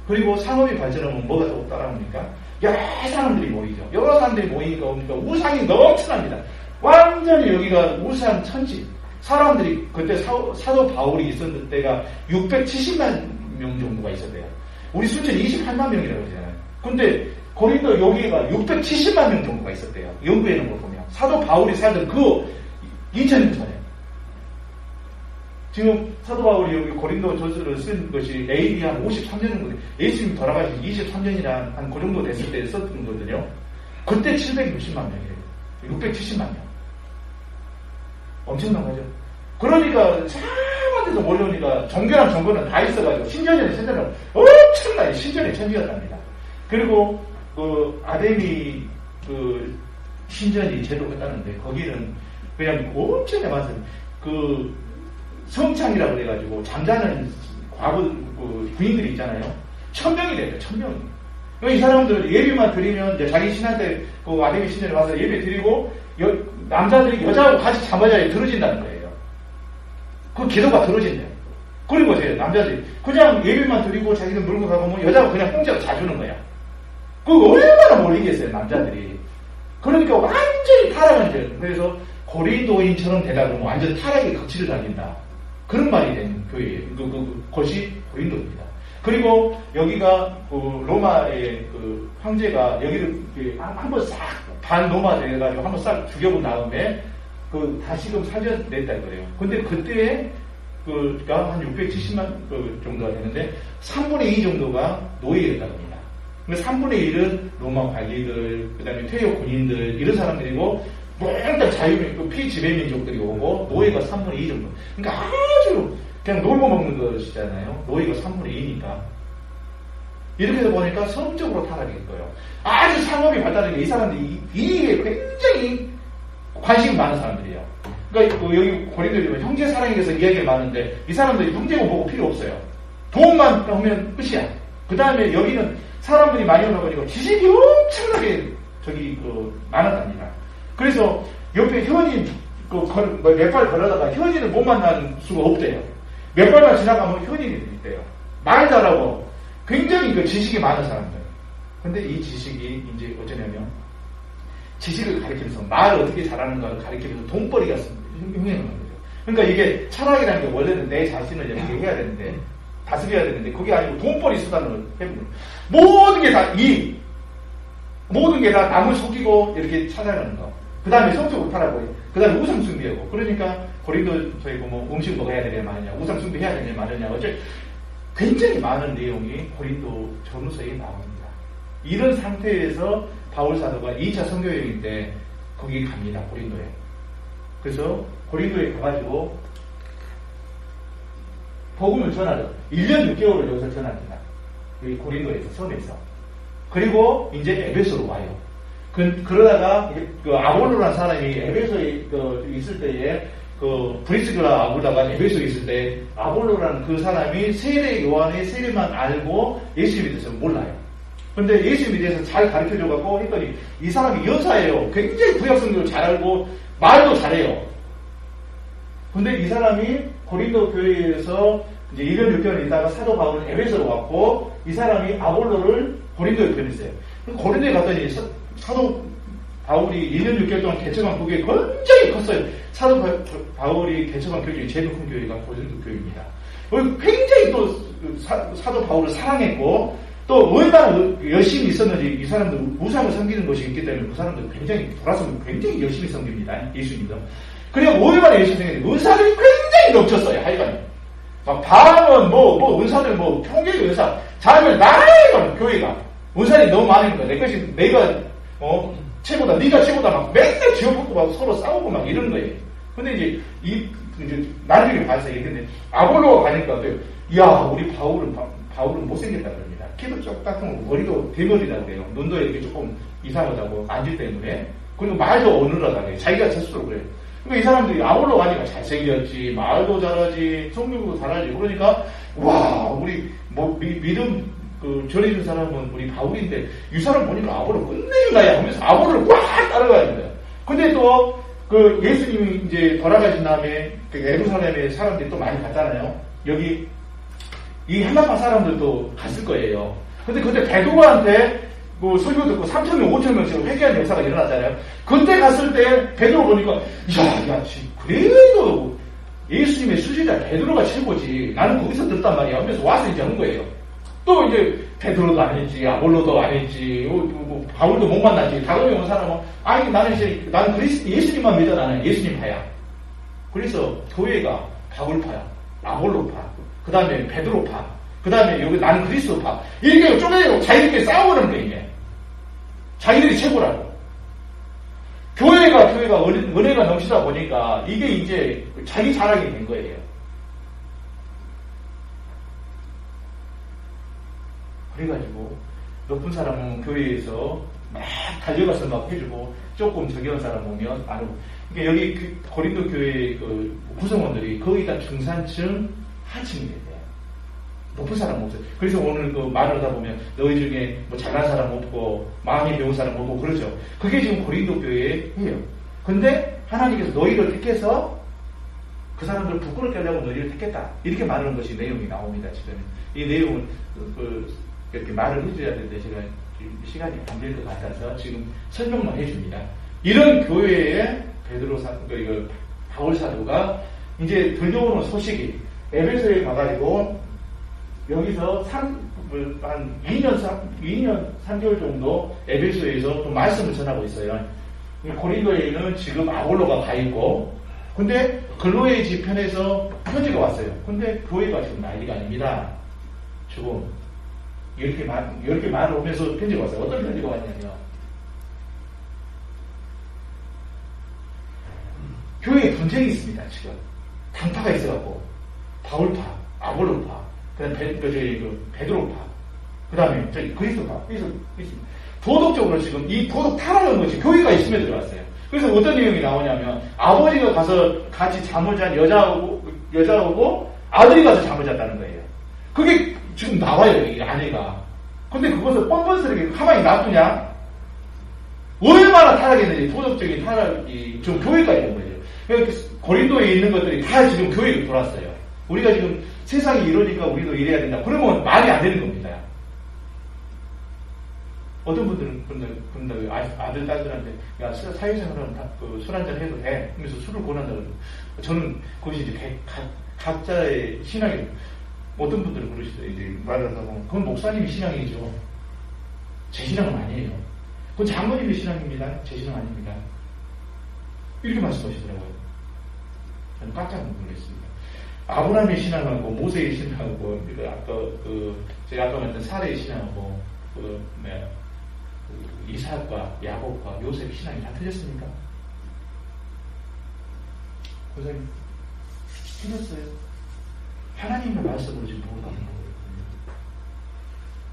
그리고 상업이 발전하면 뭐가 또 따라옵니까? 여러 사람들이 모이죠. 여러 사람들이 모이니까 우상이 넘쳐납니다. 완전히 여기가 우상 천지. 사람들이 그때 사도 바울이 있었을 때가 670만 명 정도가 있었대요. 우리 순천 28만 명이라고 하잖아요. 근데 고린도 여기가 670만 명 정도가 있었대요. 연구해 놓은 거 보면. 사도 바울이 살던 2000년 전에. 지금 사도 바울이 여기 고린도 저서를 쓴 것이 AD 한 53년 정도, 예수님 돌아가신 23년이나 한 그 정도 됐을 때 썼던 거거든요. 그때 760만 명이에요. 670만 명. 엄청난 거죠. 그러니까 사람한 데서 몰려오니까 정교랑 정거는 다 있어가지고 신전에는 엄청나게 신전의 천지가 답니다. 그리고 아데미 신전이 제도했다는데 거기는 그냥 엄청나게 많습니다. 성창이라고 해가지고 잠자는 과거 부인들이 있잖아요. 1000명이 돼요. 1000명이. 이 사람들 예배만 드리면 이제 자기 신한테 아데미 신전에 와서 예배 드리고 남자들이 여자하고 같이 잠자리에 들어진다는 거예요. 그 기도가 들어진대요. 그리고 이제 남자들이 그냥 예배만 드리고 자기들 물고 가보면 여자가 그냥 공짜로 자주는 거야. 그거 얼마나 몰리겠어요, 남자들이. 그러니까 완전히 타락한 죄. 그래서 고린도인처럼 되다 보면 완전 타락의 거치를 달린다. 그런 말이 된 교회예요. 그것이 고린도입니다. 그리고 여기가 로마의 황제가 여기를 한번 싹 반로마 돼가지고 한번 싹 죽여본 다음에 다시금 살려냈다 이거예요. 근데 그때 한 670만 정도가 되는데 3분의 2 정도가 노예였다고 합니다. 3분의 1은 로마 관리들, 그 다음에 퇴역 군인들, 이런 사람들이고, 몽땅 피지배 민족들이 오고, 노예가 3분의 2 정도. 그러니까 아주 그냥 놀고 먹는 것이잖아요. 노예가 3분의 2니까. 이렇게 해서 보니까 성적으로 타락일 거예요. 아주 상업이 발달하니까 이 사람들이 이에 굉장히 관심이 많은 사람들이에요. 그러니까 여기 고린도에 보면 형제 사랑에 대해서 이야기가 많은데, 이 사람들이 형제고 뭐고 필요 없어요. 돈만 하면 끝이야. 그 다음에 여기는 사람들이 많이 오다 보니까 지식이 엄청나게 많았답니다. 그래서 옆에 현인 몇 발 걸어다가 현인을 못 만날 수가 없대요. 몇 발만 지나가면 현인이 있대요. 말 잘하고 굉장히 지식이 많은 사람들. 근데 이 지식이 이제 어쩌냐면 지식을 가리키면서 말 어떻게 잘하는가를 가리키면서 돈벌이가 흉행하는 거죠. 그러니까 이게 철학이라는 게 원래는 내 자신을 이렇게 해야 되는데 다스려야 되는데 그게 아니고 돈벌이 수단으로 해보는 모든 게 다 모든 게 다 남을 속이고 이렇게 찾아가는 거. 그 다음에 성적을 타라고 해요. 그 다음에 우상숭배하고. 그러니까 고린도서에 뭐 음식 먹어야 되냐 마느냐, 우상숭배 해야 되냐 마느냐, 어째 굉장히 많은 내용이 고린도 전후서에 나옵니다. 이런 상태에서 바울 사도가 2차 선교여행인데 거기 갑니다. 고린도에. 그래서 고린도에 가가지고 복음을 전하죠. 1년 6개월을 여기서 전합니다. 여기 고린도에서 섬에서. 그리고 이제 에베소로 와요. 그러다가 그 아볼로라는 사람이 에베소에 있을 때에 브리스가라 아볼로가 에베소에 있을 때 아볼로라는 그 사람이 세례 요한의 세례만 알고 예수님에 대해서 몰라요. 근데 예수님에 대해서 잘 가르쳐줘갖고 했더니 이 사람이 연사예요. 굉장히 구약 성경을 잘 알고 말도 잘해요. 근데 이 사람이 고린도 교회에서 이제 1년 6개월 있다가 사도 바울은 에베소로 왔고 이 사람이 아볼로를 고린도에 보냈어요. 고린도에 갔더니 사도 바울이 1년 6개월 동안 개척한 교회 굉장히 컸어요. 사도 바울이 개척한 교회 중에 제일 큰 교회가 고린도 교회입니다. 굉장히 또 사도 바울을 사랑했고 또 얼마나 열심히 있었는지 이 사람들 우상을 섬기는 것이 있기 때문에 그 사람들 굉장히 돌아서면 굉장히 열심히 섬깁니다. 예수님도. 그리고 얼마나 열심히 섬기는데 은사들이 굉장히 넘쳤어요. 하여간 막 밤은 은사들 평균 은사 잘하면 나라에 교회가 은사들이 너무 많으니까 내가 최고다, 네가 최고다 막 맨날 지어먹고 막 서로 싸우고 막 이러는 거예요. 근데 이제 나중에 봐서 얘기했는데 아볼로가 가니까 야 우리 바울은 못생겼다 그럽니다. 키도 쩍딱하고 머리도 대머리라고 그래요. 눈도 이렇게 조금 이상하다고 안질 때문에. 그리고 말도 어눌하다 그래요. 자기가 스스로 그래요. 그러니까 이 사람들이 아볼로 가니까 잘생겼지, 말도 잘하지, 성경도 잘하지. 그러니까 와 우리 믿음 전해준 사람은 우리 바울인데 이 사람 보니까 아볼로 끝내준다야 하면서 아볼로를 꽉 따라가야 됩니다. 근데 또 예수님이 이제 돌아가신 다음에 예루살렘에 사람들이 또 많이 갔잖아요. 여기 이 한라파 사람들도 갔을 거예요. 근데 그때 베드로한테 설교 듣고 3,000명, 5,000명씩 회개한 역사가 일어났잖아요. 그때 갔을 때 베드로 보니까 야, 그래도 예수님의 수제자 베드로가 최고지. 나는 거기서 들었단 말이야. 하면서 와서 이제 한 거예요. 또 이제 베드로도 아니지, 아볼로도 아니지, 바울도 못 만나지. 다음에 온 사람은 아니 나는 예수님만 믿어. 나는 예수님파야. 그래서 교회가 바울파야, 아볼로파, 그 다음에 베드로파, 그 다음에 여기 나는 그리스도파. 이렇게 쪼개고 자기들끼리 싸우는 거예요. 이게 자기들이 최고라고. 교회가 은혜가 넘치다 보니까 이게 이제 자기 자랑이 된 거예요. 그래가지고 높은 사람은 교회에서 막 달려가서 막 해주고 조금 저기 한 사람 오면 안 오고. 그러니까 여기 고린도 교회 구성원들이 거의 다 중산층 하층이 돼요. 높은 사람 없어요. 그래서 오늘 말을 하다 보면 너희 중에 잘난 사람 없고 마음이 배운 사람 없고 그러죠. 그게 지금 고린도 교회예요. 근데 하나님께서 너희를 택해서 그 사람들을 부끄럽게 하려고 너희를 택했다. 이렇게 말하는 것이 내용이 나옵니다. 지금 이 내용은 이렇게 말을 해줘야 되는데 제가 시간이 안 될 것 같아서 지금 설명만 해줍니다. 이런 교회에 바울 사도가 이제 들려오는 소식이 에베소에 가가지고 여기서 한 2년 3개월 정도 에베소에서 또 말씀을 전하고 있어요. 고린도에는 지금 아볼로가 가 있고, 근데 글로의 지편에서 편지가 왔어요. 근데 교회가 지금 난리가 아닙니다. 지금 이렇게 말을 오면서 편지가 왔어요. 어떤 편지가 왔냐면 교회에 분쟁이 있습니다. 지금 당파가 있어갖고 바울파, 아볼로파, 그다음 베드로파, 그다음에 그리스도파, 도덕적으로 지금 이 도덕 타락한 것이 교회가 있음에 들어왔어요. 그래서 어떤 내용이 나오냐면 아버지가 가서 같이 잠을 잔 여자하고 아들이 가서 잠을 잤다는 거예요. 그게 지금 나와요, 이 아내가. 근데 그것을 뻔뻔스럽게 가만히 놔두냐? 얼마나 타락했는지 도덕적인 타락이 지금 교회까지 온 거예요. 그러니까 고린도에 있는 것들이 다 지금 교회로 돌았어요. 우리가 지금 세상이 이러니까 우리도 이래야 된다. 그러면 말이 안 되는 겁니다. 어떤 분들은 아들, 딸들한테 야, 사회생활은 술 한잔 해도 돼. 하면서 술을 권한다고. 저는 그것이 이제 각자의 신앙이 어떤 분들은 그러시죠. 이제 말을 하고, 그건 목사님 신앙이죠. 제 신앙은 아니에요. 그건 장로님의 신앙입니다. 제 신앙 아닙니다. 이렇게 말씀하시더라고요. 저는 깜짝 놀랐습니다. 아브라함의 신앙하고 모세의 신앙하고 제가 아까 말했던 사례의 신앙하고 이삭과 야곱과 요셉의 신앙이 다 틀렸습니까? 선생님 틀렸어요. 하나님의 말씀으로 지금 보고 가는 거거든요.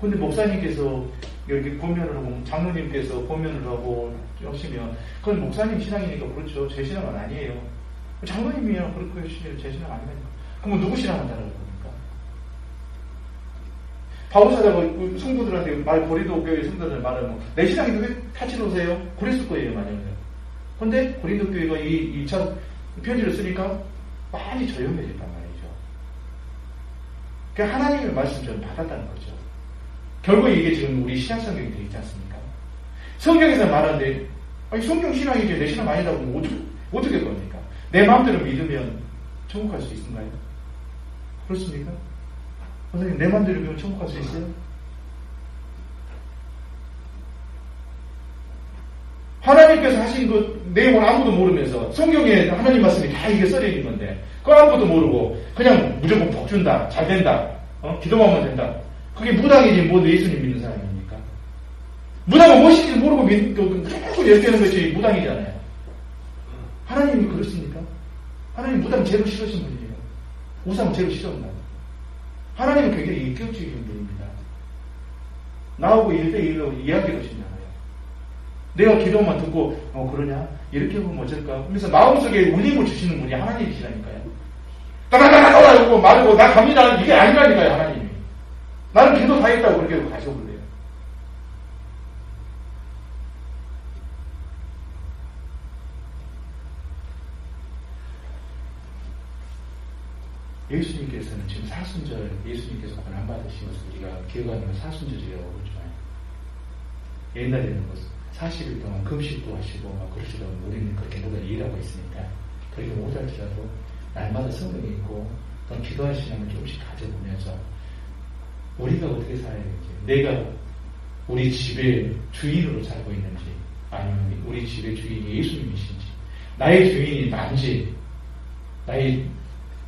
근데 목사님께서 이렇게 고면을 하고 장로님께서 고면을 하고 하시면 그건 목사님 신앙이니까 그렇죠. 제 신앙은 아니에요. 장로님이야 그렇고 제 신앙 아니라니까. 그럼 누구 신앙한다는 겁니까? 바보사자가 성도들한테 고린도 교회 성도들 말하면 내 신앙인데 왜 타치러 오세요? 그랬을 거예요 만약에. 근데 고린도 교회가 이 2차 편지를 쓰니까 많이 조용해졌단 말이죠. 그러니까 하나님의 말씀을 받았다는 거죠. 결국 이게 지금 우리 신약 성경이 되어 있지 않습니까? 성경에서 말하는데 아니 성경 신앙이지 내 신앙 아니라고 어떻게 할 겁니까? 내 마음대로 믿으면 천국 갈 수 있을까요? 그렇습니까? 선생님 내 마음대로 믿으면 천국 갈 수 있어요? 하나님께서 하신 그 내용을 아무도 모르면서 성경에 하나님 말씀이 다 이게 써져 있는 건데 그거 아무것도 모르고 그냥 무조건 복 준다, 잘 된다, 기도만 하면 된다. 그게 무당이지 뭐 예수님 믿는 사람입니까? 무당은 무엇인지 모르고 무조건 이렇게 하는 것이 무당이잖아요. 하나님이 그렇습니까? 하나님 무당 제일 싫으신 분이에요. 우상 제일 싫어한다. 하나님은 굉장히 인격적인 분입니다. 나하고 1대1로 이야기를 하시잖아요. 내가 기도만 듣고 그러냐? 이렇게 하면 어쩔까? 그래서 마음속에 울림을 주시는 분이 하나님이시라니까요. 따다다다다 하고 말고 나 갑니다. 이게 아니라니까요. 하나님이. 나는 기도 다 했다고 그렇게 가셔볼래요. 예수님께서는 지금 사순절 예수님께서 고난 받으시면서 우리가 기억하는 건 사순절이라고 그러죠. 옛날에는 40일 동안 금식도 하시고 막 그러시더라도 우리는 그렇게 누가 일하고 있으니까 그렇게 못할지라도 날마다 성경이 있고 또 기도할 시간을 조금씩 가져보면서 우리가 어떻게 살아야 되는지 내가 우리 집의 주인으로 살고 있는지 아니면 우리 집의 주인이 예수님이신지 나의 주인이 난지 나의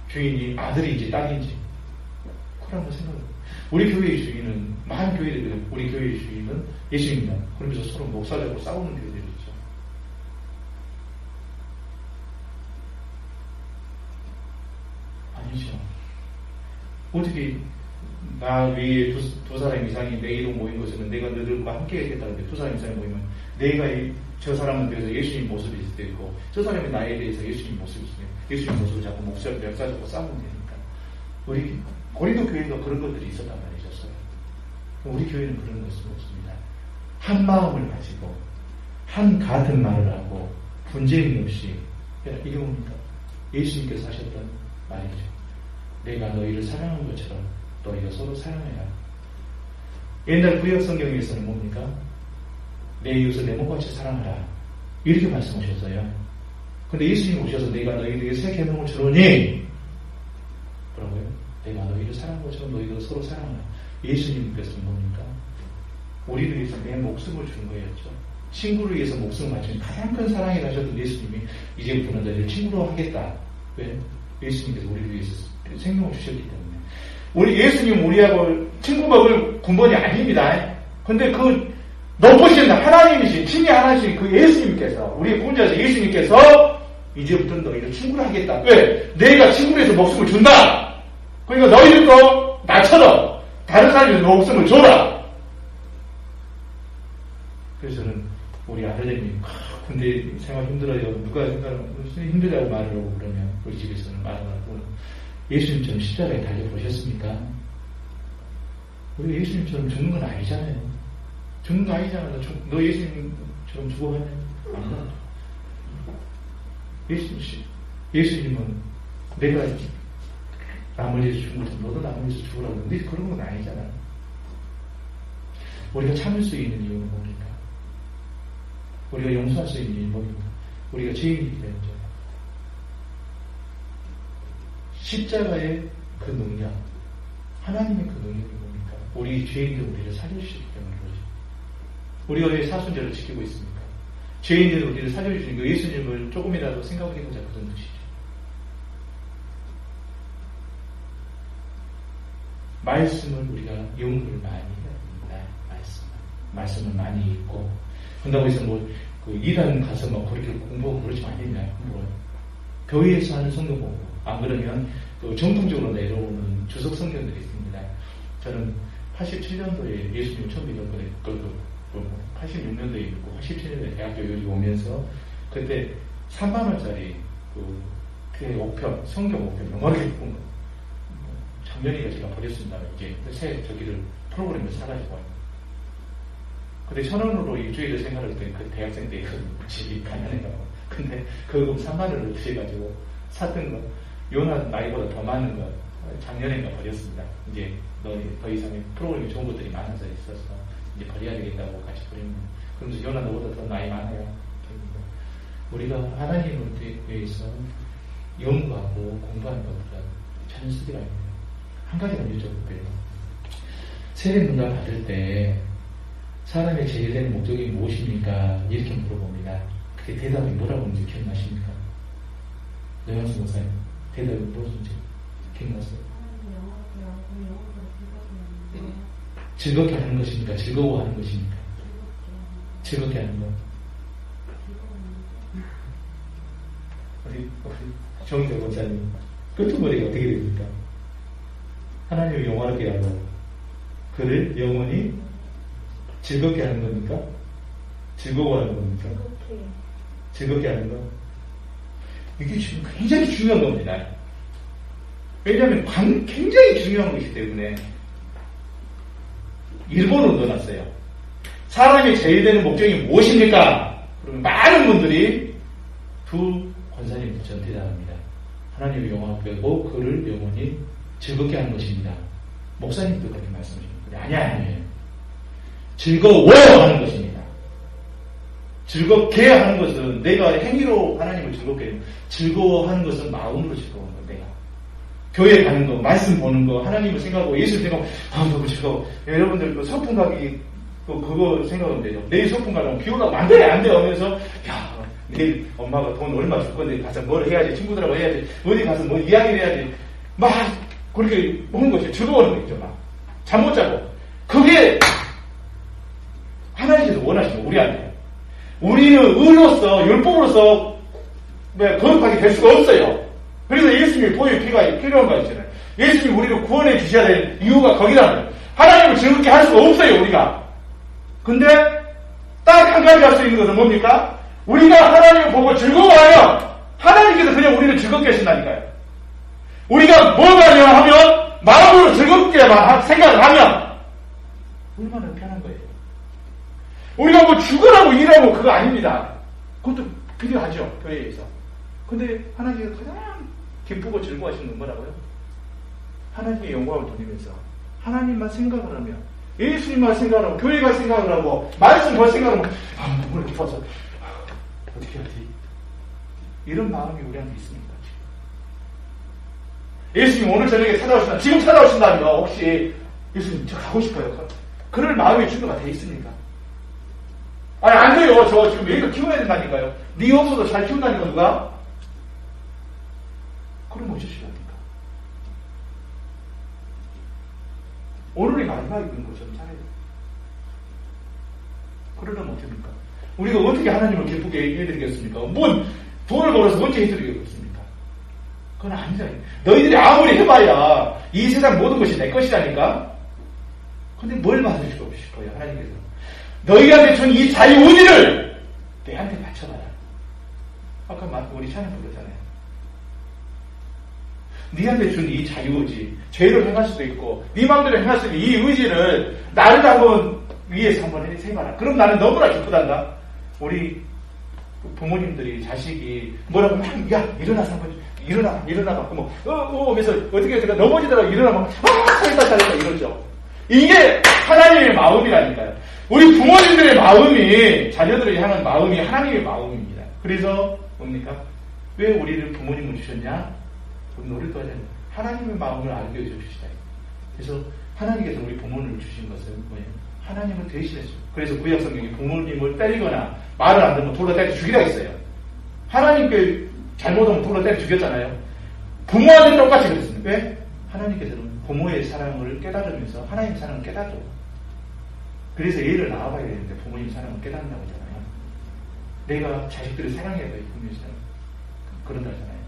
주인이 아들인지 딸인지 그걸 한번 생각해보세요. 우리 교회의 주인은 많은 교회들 우리 교회의 주인은 예수님이다. 그러면서 서로 목사적으로 싸우는 교회들이 있죠. 아니죠. 어떻게 나 위에 두 사람 이상이 내 이름 모인 것은 내가 너들과 함께 하겠다는데 두 사람 이상이 모이면 내가 저 사람에 대해서 예수님 모습이 있을 때 있고 저 사람이 나에 대해서 예수님 모습이 있을 때 예수님 모습을 자꾸 목사를 역사적으로 싸우면 되니까 우리 고린도 교회가 그런 것들이 있었단 말이셨어요. 우리 교회는 그런 것은 없습니다. 한 마음을 가지고 한 같은 말을 하고 분쟁이 없이 이게 뭡니까? 예수님께서 하셨던 말이죠. 내가 너희를 사랑한 것처럼 너희가 서로 사랑해라. 옛날 구약 성경에서는 뭡니까? 내 이웃을 내 몸같이 사랑하라. 이렇게 말씀하셨어요. 근데 예수님 오셔서 내가 너희에게 새 계명을 주노니 뭐라고요? 내가 너희를 사랑한 것처럼 너희가 서로 사랑하라. 예수님께서는 뭡니까? 우리를 위해서 내 목숨을 준 거였죠. 친구를 위해서 목숨을 바친 가장 큰 사랑을 하셨던 예수님이 이제부터는 너희를 친구로 하겠다. 왜? 예수님께서 우리를 위해서 생명을 주셨기 때문에. 우리 예수님 우리하고 친구 먹을 군번이 아닙니다. 근데 그 높으신 하나님이신 친히 하나님 그 예수님께서 우리의 구원자신 예수님께서 이제부터는 너희를 친구로 하겠다. 왜? 내가 친구로 해서 목숨을 준다. 그러니까 너희들도 나처럼 다른 사람이 목숨을 줘라. 그래서 저는 우리 아들내미 근데 생활 힘들어요. 누가 힘들다고 말을 하고 그러면 우리 집에서는 말을 하고 예수님처럼 십자가에 달려보셨습니까? 우리 예수님처럼 죽는 건 아니잖아요. 죽는 거 아니잖아. 너 예수님처럼 죽어가냐? 아니다. 예수님은 내가 남을 위해서 죽는 것처럼 너도 남을 위해서 죽으라고 하는데 그런 건 아니잖아. 우리가 참을 수 있는 이유는 뭡니까? 우리가 용서할 수 있는 이유는 뭡니까? 우리가 죄인이기 때문이죠. 십자가의 그 능력, 하나님의 그 능력이 뭡니까? 우리 죄인들 우리를 살려주시기 때문에 그러죠. 우리가 왜 사순절을 지키고 있습니까? 죄인들 우리를 살려주시는 그 예수님을 조금이라도 생각해보자 그런 뜻이죠. 말씀을 우리가 연구를 많이 해야 됩니다. 말씀을 많이 읽고. 그런다고 해서 그 이단 가서 그렇게 공부하고 그러지 않겠냐. 교회에서 하는 성경 공부. 안 그러면 그 정통적으로 내려오는 주석 성경들이 있습니다. 저는 87년도에 예수님을 처음 믿었거든요. 86년도에 있고 87년도에 대학교 여기 오면서 그때 3만원짜리 그 교회 5편, 성경 5편 영화를 읽은 거. 작년에 제가 버렸습니다. 이제 새 저기를 프로그램을 사가지고 와요. 근데 1,000원으로 일주일을 생활할 때 그 대학생 때 그 집이 가난해가지고. 근데 그금 3만원을 들여가지고 샀던 거, 요나 나이보다 더 많은 거 작년에 버렸습니다. 이제 더 이상의 프로그램이 좋은 것들이 많아서 있어서 이제 버려야 되겠다고 같이 버리는. 그러면서 요나 너보다 더 나이 많아요. 우리가 하나님을 위해서 연구하고 공부하는 것보다 전혀 쓰기가 아닙니다. 한 가지만 여쭤볼게요. 세례문답 받을 때 사람의 제일 되는 목적이 무엇입니까? 이렇게 물어봅니다. 그게 대답이 뭐라고 하는지 기억나십니까? 노영수 목사님, 대답이 무엇인지 기억나세요? 즐겁게 하는 것입니까? 즐거워하는 것입니까? 즐겁게 하는 것. 우리 정의자 목사님, 끝머리가 어떻게 됩니까? 하나님을 영화롭게 하고 그를 영원히 즐겁게 하는 겁니까? 즐거워하는 겁니까? 즐겁게 하는 거. 이게 지금 굉장히 중요한 겁니다. 왜냐하면 굉장히 중요한 것이기 때문에 일본으로 넣어놨어요. 사람이 제일 되는 목적이 무엇입니까? 그러면 많은 분들이 두 권사님한테 전 대답합니다. 하나님을 영화롭게 하고 그를 영원히 즐겁게 하는 것입니다. 목사님도 그렇게 말씀하십니다. 아니에요. 즐거워하는 것입니다. 즐겁게 하는 것은 내가 행위로 하나님을 즐겁게 해요. 즐거워하는 것은 마음으로 즐거워하는 거. 내가 교회 가는 거, 말씀 보는 거, 하나님을 생각하고 예수를 생각하고 너무 즐거워. 여러분들 그 소풍 가기 그거 생각하면 되죠. 내일 소풍 가려면 비 오다가 안 돼 하면서 내일 엄마가 돈 얼마 줄 건데 가서 뭘 해야지, 친구들하고 해야지, 어디 가서 뭐 이야기를 해야지 막 그렇게 하는 것이 즐거워하는 거 있죠. 막 잠 못 자고. 그게 하나님께서 원하시는 거, 우리한테. 우리는 의로서, 율법으로서 거룩하게 될 수가 없어요. 그래서 예수님이 보혈 피가 필요한 거 있잖아요. 예수님이 우리를 구원해 주셔야 될 이유가 거기라는 거예요. 하나님을 즐겁게 할 수가 없어요, 우리가. 근데 딱 한 가지 할 수 있는 것은 뭡니까? 우리가 하나님을 보고 즐거워하면 하나님께서 그냥 우리를 즐겁게 하신다니까요. 우리가 뭐가냐 하면 마음으로 즐겁게만 생각을 하면 얼마나 편한 거예요. 우리가 뭐 죽으라고 일하고 그거 아닙니다. 그것도 필요하죠, 교회에서. 근데 하나님께서 가장 기쁘고 즐거워하시는 건 뭐라고요? 하나님의 영광을 돌리면서 하나님만 생각을 하면, 예수님만 생각을 하고, 교회가 생각을 하고, 말씀 걸 생각을 하면 너무 기뻐서 어떻게 하지? 이런 마음이 우리한테 있습니다. 예수님 오늘 저녁에 찾아오신다. 지금 찾아오신다면 혹시 예수님 저 가고 싶어요. 그럴 마음이 준비가 돼 있습니까? 아니 안 돼요. 저 지금 애들 키워야 된다니까요. 네 없어도 잘 키운다니까 누가? 그럼 어쩌시려 합니까? 오늘이 마지막인 것처럼 살아야 돼요. 그러려면 어떻습니까? 우리가 어떻게 하나님을 기쁘게 해드리겠습니까? 뭔 돈을 벌어서 언제 해드리겠습니까? 그건 아니다. 너희들이 아무리 해봐야 이 세상 모든 것이 내 것이라니까? 근데 뭘 받으시고 싶어요, 하나님께서? 너희한테 준 이 자유의지를 내한테 바쳐봐라. 아까 우리 찬양 부르잖아요. 네한테 준 이 자유의지, 죄를 행할 수도 있고 네 마음대로 행할 수 있는 이 의지를 나를 한번 위해서 한번 해봐라. 그럼 나는 너무나 기쁘단다. 우리 부모님들이 자식이 뭐라고 하면 야 일어나서 한번 일어나봐. 그래서 어떻게 넘어지다가 일어나면 잘했다 이러죠. 이게 하나님의 마음이라니까요. 우리 부모님들의 마음이 자녀들을 향한 마음이 하나님의 마음입니다. 그래서 뭡니까? 왜 우리를 부모님을 주셨냐? 우리 노력도 하잖아요. 하나님의 마음을 알게 해주시다. 그래서 하나님께서 우리 부모를 주신 것은 뭐예요? 하나님을 대신해서. 그래서 구약 성경에 부모님을 때리거나 말을 안 듣면 돌로 때려 죽이라 했어요. 하나님께 잘못하면 돌로 때려 죽였잖아요. 부모한테 똑같이 그랬습니다. 왜? 하나님께서는 부모의 사랑을 깨달으면서 하나님의 사랑을 깨닫죠. 그래서 애를 낳아봐야 되는데 부모님 사랑을 깨닫는다고 하잖아요. 내가 자식들을 사랑해야 돼. 부모님을 그런다잖아요.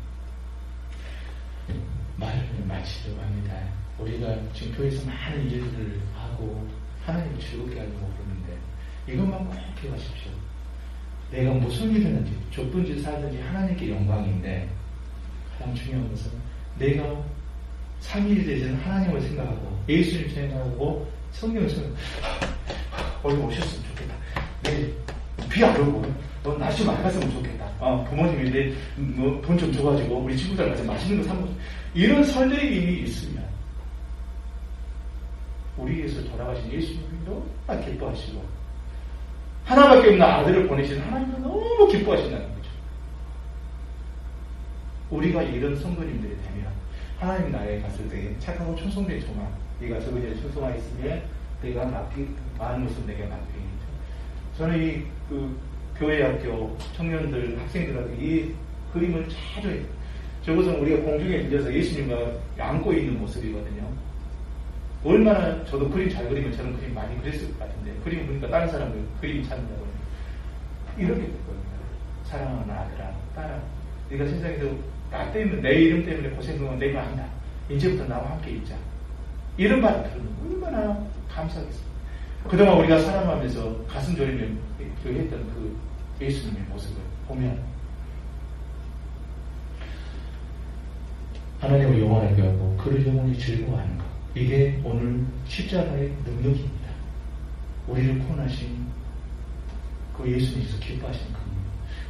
말을 마치려고 합니다. 우리가 지금 교회에서 많은 일들을 하고 하나님을 즐겁게 하려고 그러는데 이것만 꼭 기억하십시오. 내가 무슨 일을 하든지 좁든지 살든지 하나님께 영광인데 가장 중요한 것은 내가 삶이 되는 하나님을 생각하고 예수님 생각하고 성경을 생각하고 어디 오셨으면 좋겠다. 내일 비 안 오고 날씨 좀 맑았으면 좋겠다. 부모님이 내 돈 좀 줘가지고 우리 친구들 가서 맛있는 거 사먹고 이런 설레임이 있으면 우리 위해서 돌아가신 예수님이 너무나 기뻐하시고 하나밖에 없는 아들을 보내신 하나님도 너무 기뻐하신다는 거죠. 우리가 이런 성도님들이 되면 하나님 나라에 갔을 때 착하고 충성된 조만 네가 저기에 충성하였으며 내가 많은 것을 내게 맡기겠죠. 저는 이 교회 학교 청년들 학생들한테 이 그림을 자주 해요. 저것은 우리가 공중에 앉아서 예수님과 안고 있는 모습이거든요. 얼마나 저도 그림 잘 그리면 저는 그림 많이 그렸을 것 같은데 그림 보니까 다른 사람들 그림 찾는다고 이렇게 됐거든요. 사랑하는 아들아 딸아 네가 세상에서 나 때문에 내 이름 때문에 고생하면 내가 아니다. 이제부터 나와 함께 있자. 이런 말을 들으면 얼마나 감사하겠습니까. 그동안 우리가 살아가면서 가슴 저리며 했던 그 예수님의 모습을 보면 하나님을 영원하게 하고 그를 영원히 즐거워하는 것 이게 오늘 십자가의 능력입니다. 우리를 구원하신 그 예수님께서 기뻐하시는 겁니다.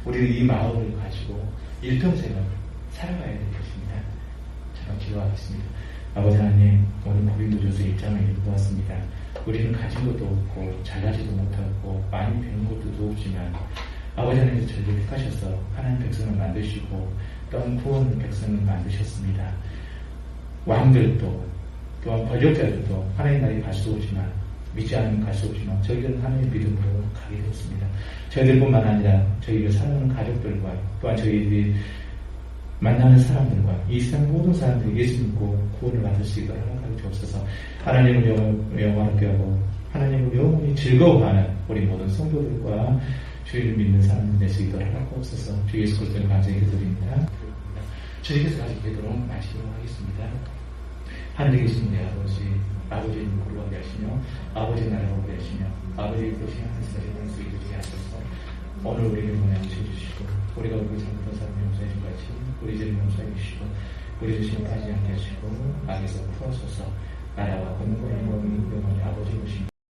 우리는 이 마음을 가지고 일평생을 살아가야 될 것입니다. 잠깐 기도하겠습니다. 아버지 하나님, 오늘 고린도전서 1장을 읽어보았습니다. 우리는 가진 것도 없고 잘나지도 못하고 많이 배운 것도 없지만 아버지 하나님께서 저희를 택하셔서 하나님 백성을 만드시고 또한 구원 백성을 만드셨습니다. 왕들도 또한 권력자들도 하나님 나라에 갈 수 없지만 믿지 않으면 갈 수 없지만 저희들은 하나님의 믿음으로 가게 되었습니다. 저희들뿐만 아니라 저희를 사랑하는 가족들과 또한 저희들이 만나는 사람들과 이 세상 모든 사람들이 예수 믿고 구원을 받을 수 있도록 허락하여 주옵소서. 하나님을 영원하게 하고 하나님을 영원히 즐거워하는 우리 모든 성도들과 주의를 믿는 사람들 될 수 있도록 허락하옵소서. 주 예수 그리스도를 감사히 기도드립니다. 주님께서 가지고 계도록 마치도록 하겠습니다. 하늘에 계신 우리 아버지의 거룩하게 하시며 아버지의 나라가 오게 하시며 아버지의 뜻이 하늘에서 땅에서 이루어지게 하소서. 오늘 우리를 보내 주시고 우리가 우리 잘못한 사람 용서해 준 같이 우리 죄를 용서해 주시고 우리 죄를 하지 않게 하시고 악에서 풀어소서. 나라와 권능과 영광이 영원히 아버지 오신